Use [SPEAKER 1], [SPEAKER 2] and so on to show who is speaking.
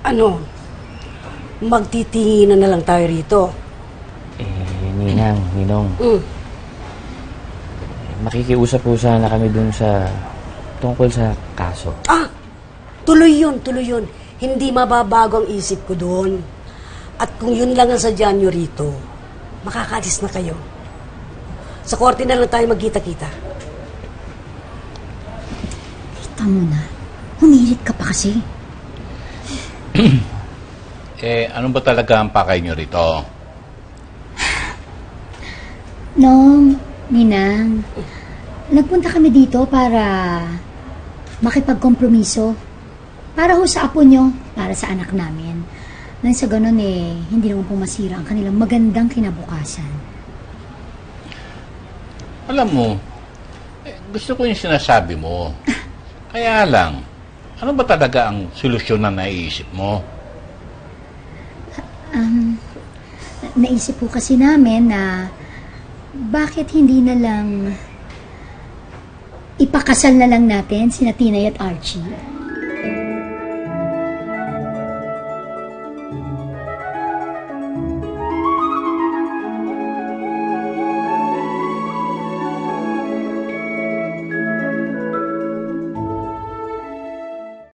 [SPEAKER 1] Ano? Magtitinginan na lang tayo rito.
[SPEAKER 2] Ninong. Makikiusap po sana kami dun sa tungkol sa kaso.
[SPEAKER 1] Tuloy yun. Hindi mababago ang isip ko doon. At kung yun lang ang sadya nyo rito, makakaalis na kayo. Sa korte na lang tayo magkita-kita.
[SPEAKER 3] Kita mo na. Humirit ka pa kasi.
[SPEAKER 4] Ano ba talaga ang pakay nyo rito?
[SPEAKER 3] Nong, Ninang, nagpunta kami dito para makipagkompromiso. Para ho sa apo nyo, para sa anak namin. Nang sa ganun hindi naman po masira ang kanilang magandang kinabukasan.
[SPEAKER 4] Alam mo, gusto ko yung sinasabi mo. Kaya lang, ano ba talaga ang solusyon na naiisip mo?
[SPEAKER 3] Naisip po kasi namin na bakit hindi na lang ipakasal na lang natin sina Tinay at Archie.